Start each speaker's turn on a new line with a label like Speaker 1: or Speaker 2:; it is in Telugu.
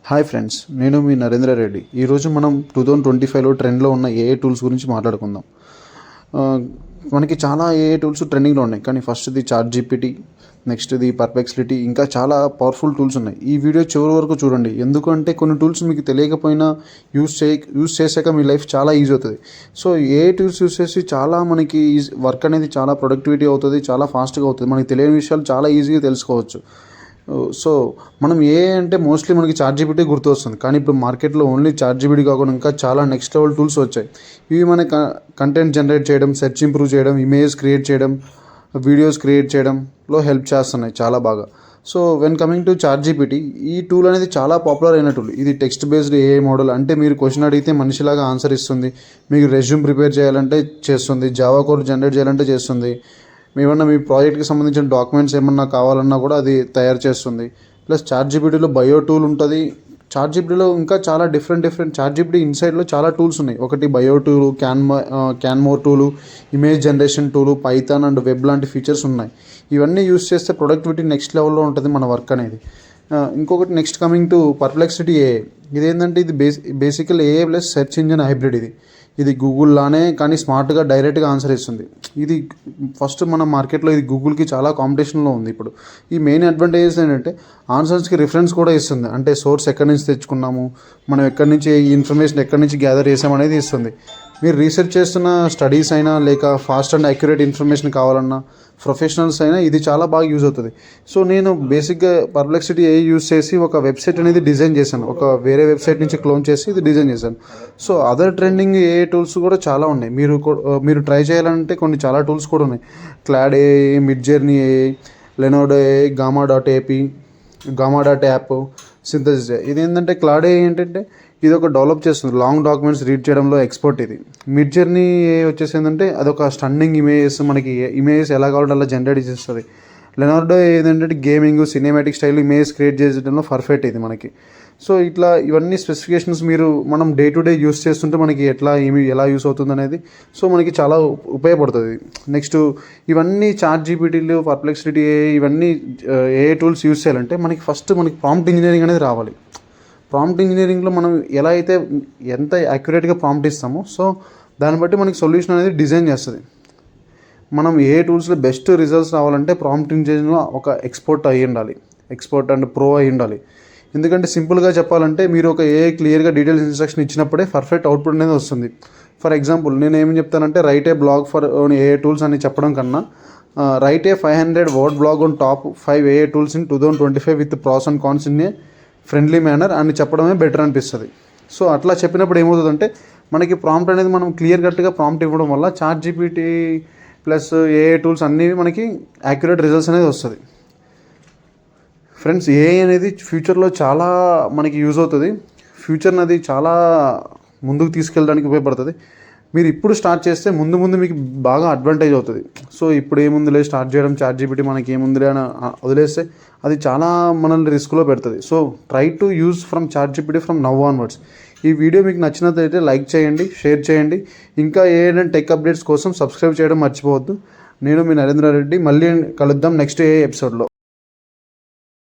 Speaker 1: హాయ్ ఫ్రెండ్స్, నేను మీ నరేంద్ర రెడ్డి. ఈరోజు మనం 2025లో ట్రెండ్లో ఉన్న ఏఐ టూల్స్ గురించి మాట్లాడుకుందాం. ఆ, మనకి చాలా ఏఐ టూల్స్ ట్రెండింగ్లో ఉన్నాయి, కానీ ఫస్ట్ది చాట్ జీపీటీ, నెక్స్ట్ది పర్ప్లెక్సిటీ, ఇంకా చాలా పవర్ఫుల్ టూల్స్ ఉన్నాయి. ఈ వీడియో చివరి వరకు చూడండి, ఎందుకంటే కొన్ని టూల్స్ మీకు తెలియకపోయినా యూస్ చేశాక మీ లైఫ్ చాలా ఈజీ అవుతుంది. సో ఏఐ టూల్స్ యూస్ చేసి చాలా మనకి వర్క్ అనేది చాలా ప్రొడక్టివిటీ అవుతుంది, చాలా ఫాస్ట్గా అవుతుంది. మనకి తెలియని విషయాలు చాలా ఈజీగా తెలుసుకోవచ్చు. సో మనం అంటే మోస్ట్లీ మనకి చాట్ జీపీటీ గుర్తు వస్తుంది, కానీ ఇప్పుడు మార్కెట్లో ఓన్లీ చాట్ జీపీటీ కాకుండా ఇంకా చాలా నెక్స్ట్ లెవెల్ టూల్స్ వచ్చాయి. ఇవి మన కంటెంట్ జనరేట్ చేయడం, సెర్చ్ ఇంప్రూవ్ చేయడం, ఇమేజెస్ క్రియేట్ చేయడం, వీడియోస్ క్రియేట్ చేయడంలో హెల్ప్ చేస్తున్నాయి చాలా బాగా. So when coming to chat GPT, ఈ టూల్ అనేది చాలా పాపులర్ అయిన టూల్. ఇది టెక్స్ట్ బేస్డ్ ఏఐ మోడల్. అంటే మీరు క్వశ్చన్ అడిగితే మనిషిలాగా ఆన్సర్ ఇస్తుంది, మీకు రెజ్యూమ్ ప్రిపేర్ చేయాలంటే చేస్తుంది, జావా కోడ్ జనరేట్ చేయాలంటే చేస్తుంది, ఏమన్నా మీ ప్రాజెక్ట్కి సంబంధించిన డాక్యుమెంట్స్ ఏమన్నా కావాలన్నా కూడా అది తయారు చేస్తుంది. ప్లస్ చాట్ జీపీటీలో బయో టూల్ ఉంటుంది. చాట్ జీపీటీలో ఇంకా చాలా డిఫరెంట్ చాట్ జీపీటీ ఇన్సైడ్లో చాలా టూల్స్ ఉన్నాయి. ఒకటి బయో టూలు, క్యాన్మోర్ tool, image generation tool, Python and web లాంటి ఫీచర్స్ ఉన్నాయి. ఇవన్నీ యూస్ చేస్తే ప్రొడక్టివిటీ నెక్స్ట్ లెవెల్లో ఉంటుంది మన వర్క్ అనేది. ఇంకొకటి next coming to Perplexity AI. ఇదేంటంటే ఇది బేసికల్ AI plus search engine hybrid. ఇది గూగుల్లానే కానీ స్మార్ట్గా డైరెక్ట్గా ఆన్సర్ ఇస్తుంది. ఇది ఫస్ట్ మన మార్కెట్లో ఇది గూగుల్కి చాలా కాంపిటీషన్లో ఉంది ఇప్పుడు. ఈ మెయిన్ అడ్వాంటేజెస్ ఏంటంటే ఆన్సర్స్కి రిఫరెన్స్ కూడా ఇస్తుంది. అంటే సోర్స్ ఎక్కడి నుంచి తెచ్చుకున్నాము, మనం ఎక్కడి నుంచి ఈ ఇన్ఫర్మేషన్ ఎక్కడి నుంచి గ్యాదర్ చేసామనేది ఇస్తుంది. మీరు రీసెర్చ్ చేస్తున్న స్టడీస్ అయినా లేక ఫాస్ట్ అండ్ అక్యురేట్ ఇన్ఫర్మేషన్ కావాలన్నా, ప్రొఫెషనల్స్ అయినా ఇది చాలా బాగా యూజ్ అవుతుంది. సో నేను బేసిక్గా పర్ప్లెక్సిటీ ఏఐ యూజ్ చేసి ఒక వెబ్సైట్ అనేది డిజైన్ చేశాను. ఒక వేరే వెబ్సైట్ నుంచి క్లోన్ చేసి ఇది డిజైన్ చేశాను. So other trending AI tools కూడా చాలా ఉన్నాయి. మీరు ట్రై చేయాలంటే కొన్ని చాలా టూల్స్ కూడా ఉన్నాయి. Claude AI, Midjourney AI, Leonardo AI, Gamma dot app, synthesis AI. ఇది ఏంటంటే క్లాడ్ ఏఐ ఏంటంటే ఇది ఒక డెవలప్ చేస్తుంది, లాంగ్ డాక్యుమెంట్స్ రీడ్ చేయడంలో ఎక్స్పర్ట్ ఇది. మిడ్ జర్నీ వచ్చేసి ఏంటంటే అదొక స్టన్నింగ్ ఇమేజెస్, మనకి ఇమేజెస్ ఎలా కావాలంటే అలా జనరేట్ చేస్తుంది. లెనార్డో ఏంటంటే gaming, cinematic style image create చేయడంలో పర్ఫెక్ట్ ఇది మనకి. సో ఇట్లా ఇవన్నీ స్పెసిఫికేషన్స్ మనం డే టు డే యూస్ చేస్తుంటే మనకి ఎలా యూస్ అవుతుంది అనేది సో మనకి చాలా ఉపయోగపడుతుంది. నెక్స్ట్ ఇవన్నీ చాట్ జీపీటీలు, పర్ప్లెక్సిటీ ఇవన్నీ ఏ టూల్స్ యూస్ చేయాలంటే మనకి ప్రాంప్ట్ ఇంజనీరింగ్ అనేది రావాలి. ప్రాంప్ట్ ఇంజనీరింగ్లో మనం ఎలా అయితే ఎంత యాక్యురేట్గా ప్రాంప్ట్ ఇస్తామో సో దాన్ని బట్టి మనకి సొల్యూషన్ అనేది డిజైన్ చేస్తుంది. మనం ఏ టూల్స్లో బెస్ట్ రిజల్ట్స్ రావాలంటే ప్రాంప్ట్ ఇంజనీరింగ్లో ఒక ఎక్స్పర్ట్ అండ్ ప్రో అయి ఉండాలి. ఎందుకంటే సింపుల్గా చెప్పాలంటే మీరు ఒక క్లియర్గా డీటెయిల్స్ ఇన్స్ట్రక్షన్ ఇచ్చినప్పుడే పర్ఫెక్ట్ అవుట్పుట్ అనేది వస్తుంది. ఫర్ ఎగ్జాంపుల్ నేను ఏం చెప్తానంటే write a blog for AI tools అని చెప్పడం కన్నా write a 500 word blog on top 5 AI tools in 2025 with pros and cons in a friendly manner అని చెప్పడమే బెటర్ అనిపిస్తుంది. సో అట్లా చెప్పినప్పుడు ఏమవుతుందంటే మనకి ప్రాంప్ట్ అనేది మనం క్లియర్ కట్గా ప్రాంప్ట్ ఇవ్వడం వల్ల chat GPT plus AI tools అన్నీ మనకి యాక్యురేట్ రిజల్ట్స్ అనేది వస్తుంది. ఫ్రెండ్స్, ఏఐ అనేది ఫ్యూచర్లో చాలా మనకి యూజ్ అవుతుంది. ఫ్యూచర్ని అది చాలా ముందుకు తీసుకెళ్ళడానికి ఉపయోగపడుతుంది. మీరు ఇప్పుడు స్టార్ట్ చేస్తే ముందు మీకు బాగా అడ్వాంటేజ్ అవుతుంది. సో ఇప్పుడు ఏముందిలే స్టార్ట్ చేయడం, చాట్ జీపీటీ మనకి ఏముందిలే అని వదిలేస్తే అది చాలా మనల్ని రిస్క్లో పెడుతుంది. So try to use from chat GPT from now onwards. ఈ వీడియో మీకు నచ్చినట్లయితే లైక్ చేయండి, షేర్ చేయండి. ఇంకా ఏదైనా టెక్ అప్డేట్స్ కోసం సబ్స్క్రైబ్ చేయడం మర్చిపోవద్దు. నేను మీ నరేంద్ర రెడ్డి. మళ్ళీ కలుద్దాం నెక్స్ట్ ఎపిసోడ్లో.